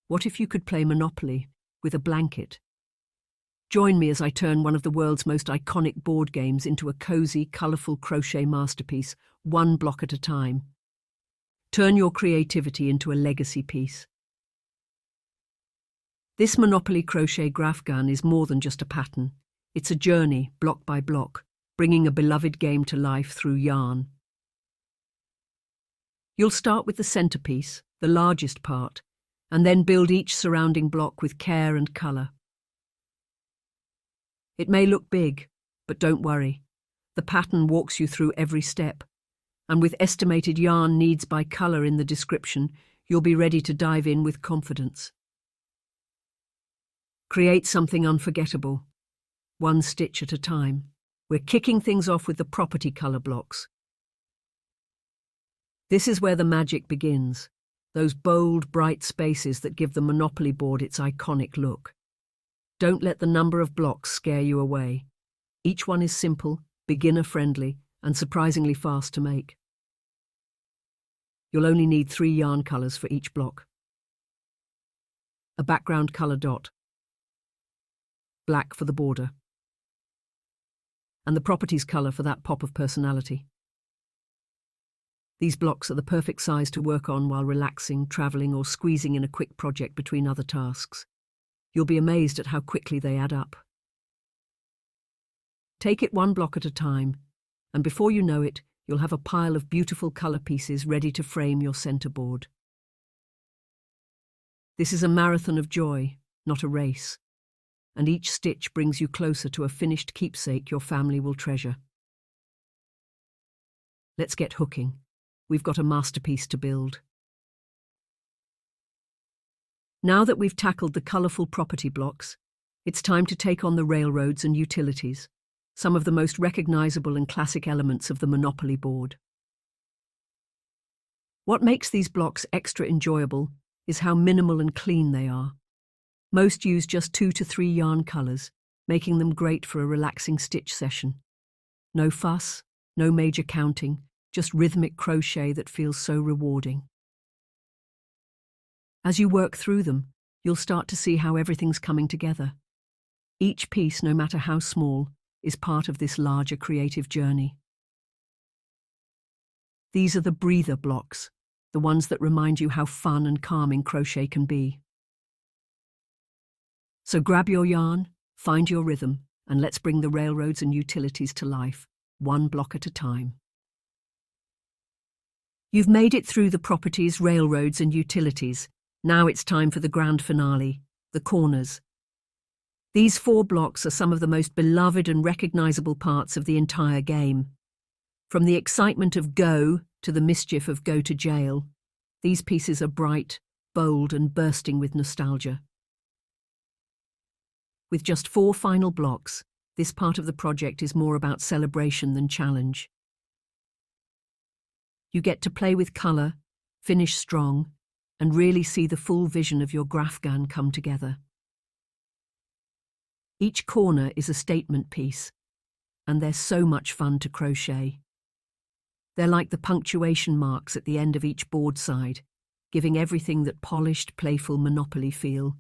What if you could play Monopoly with a blanket? Join me as I turn one of the world's most iconic board games into a cozy, colourful crochet masterpiece, one block at a time. Turn your creativity into a legacy piece. This Monopoly crochet Graphghan is more than just a pattern. It's a journey, block by block, bringing a beloved game to life through yarn. You'll start with the centerpiece, the largest part, and then build each surrounding block with care and colour. It may look big, but don't worry. The pattern walks you through every step, and with estimated yarn needs by colour in the description, you'll be ready to dive in with confidence. Create something unforgettable, one stitch at a time. We're kicking things off with the property colour blocks. This is where the magic begins, those bold, bright spaces that give the Monopoly board its iconic look. Don't let the number of blocks scare you away. Each one is simple, beginner-friendly, and surprisingly fast to make. You'll only need 3 yarn colours for each block. A background colour dot, black for the border, and the properties colour for that pop of personality. These blocks are the perfect size to work on while relaxing, travelling, or squeezing in a quick project between other tasks. You'll be amazed at how quickly they add up. Take it one block at a time, and before you know it, you'll have a pile of beautiful colour pieces ready to frame your centre board. This is a marathon of joy, not a race, and each stitch brings you closer to a finished keepsake your family will treasure. Let's get hooking. We've got a masterpiece to build. Now that we've tackled the colourful property blocks, it's time to take on the railroads and utilities, some of the most recognisable and classic elements of the Monopoly board. What makes these blocks extra enjoyable is how minimal and clean they are. Most use just 2 to 3 yarn colours, making them great for a relaxing stitch session. No fuss, no major counting, just rhythmic crochet that feels so rewarding. As you work through them, you'll start to see how everything's coming together. Each piece, no matter how small, is part of this larger creative journey. These are the breather blocks, the ones that remind you how fun and calming crochet can be. So grab your yarn, find your rhythm, and let's bring the railroads and utilities to life, one block at a time. You've made it through the properties, railroads, and utilities. Now it's time for the grand finale, the corners. These 4 blocks are some of the most beloved and recognisable parts of the entire game. From the excitement of go to the mischief of go to jail, these pieces are bright, bold, and bursting with nostalgia. With just 4 final blocks, this part of the project is more about celebration than challenge. You get to play with colour, finish strong, and really see the full vision of your Graphghan come together. Each corner is a statement piece, and they're so much fun to crochet. They're like the punctuation marks at the end of each board side, giving everything that polished, playful Monopoly feel.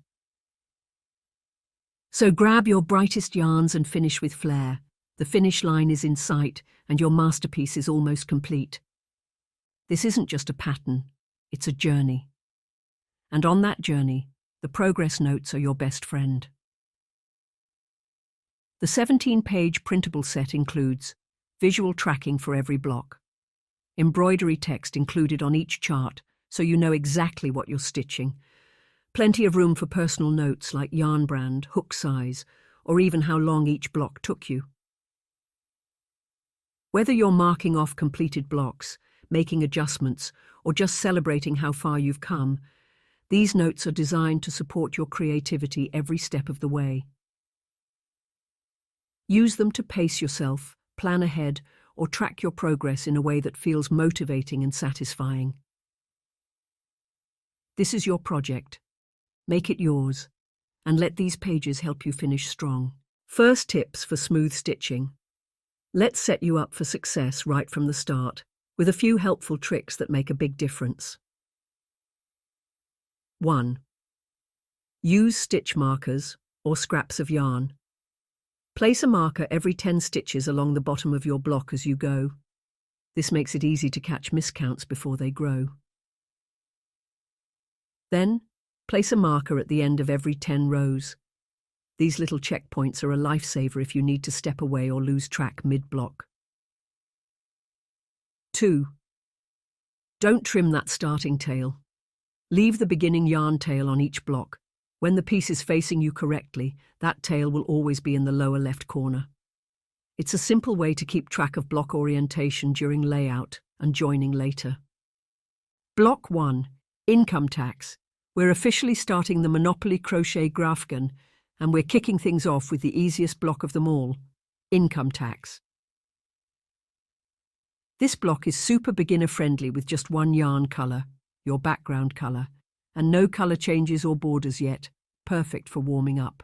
So grab your brightest yarns and finish with flair. The finish line is in sight, and your masterpiece is almost complete. This isn't just a pattern, it's a journey. And on that journey, the progress notes are your best friend. The 17-page printable set includes visual tracking for every block, embroidery text included on each chart so you know exactly what you're stitching, plenty of room for personal notes like yarn brand, hook size, or even how long each block took you. Whether you're marking off completed blocks, making adjustments, or just celebrating how far you've come, these notes are designed to support your creativity every step of the way. Use them to pace yourself, plan ahead, or track your progress in a way that feels motivating and satisfying. This is your project. Make it yours, and let these pages help you finish strong. First tips for smooth stitching. Let's set you up for success right from the start, with a few helpful tricks that make a big difference. 1. Use stitch markers or scraps of yarn. Place a marker every 10 stitches along the bottom of your block as you go. This makes it easy to catch miscounts before they grow. Then, place a marker at the end of every 10 rows. These little checkpoints are a lifesaver if you need to step away or lose track mid-block. 2. Don't trim that starting tail. Leave the beginning yarn tail on each block. When the piece is facing you correctly, that tail will always be in the lower left corner. It's a simple way to keep track of block orientation during layout and joining later. Block 1. Income tax. We're officially starting the Monopoly Crochet Graphghan, and we're kicking things off with the easiest block of them all, income tax. This block is super beginner friendly with just one yarn colour, your background colour, and no colour changes or borders yet, perfect for warming up.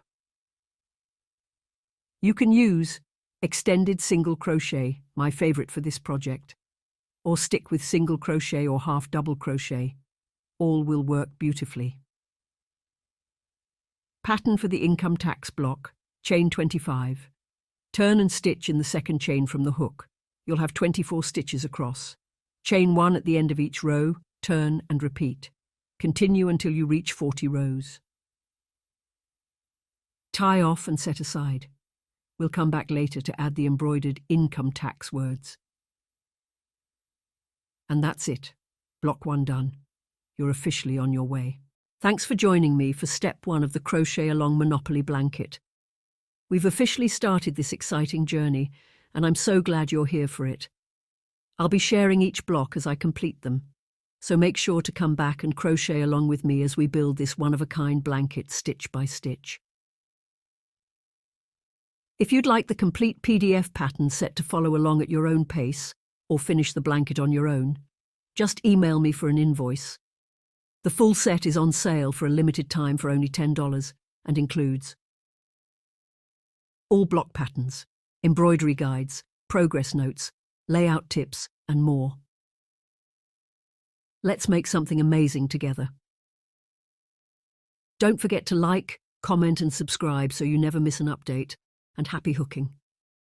You can use extended single crochet, my favourite for this project, or stick with single crochet or half double crochet. All will work beautifully. Pattern for the income tax block, chain 25. Turn and stitch in the second chain from the hook. You'll have 24 stitches across. Chain 1 at the end of each row, turn and repeat. Continue until you reach 40 rows. Tie off and set aside. We'll come back later to add the embroidered income tax words. And that's it. Block 1 done. You're officially on your way. Thanks for joining me for step 1 of the Crochet-Along Monopoly blanket. We've officially started this exciting journey, and I'm so glad you're here for it. I'll be sharing each block as I complete them, so make sure to come back and crochet along with me as we build this one-of-a-kind blanket stitch by stitch. If you'd like the complete PDF pattern set to follow along at your own pace, or finish the blanket on your own, just email me for an invoice. The full set is on sale for a limited time for only $10 and includes all block patterns, embroidery guides, progress notes, layout tips, and more. Let's make something amazing together. Don't forget to like, comment and subscribe so you never miss an update, and happy hooking.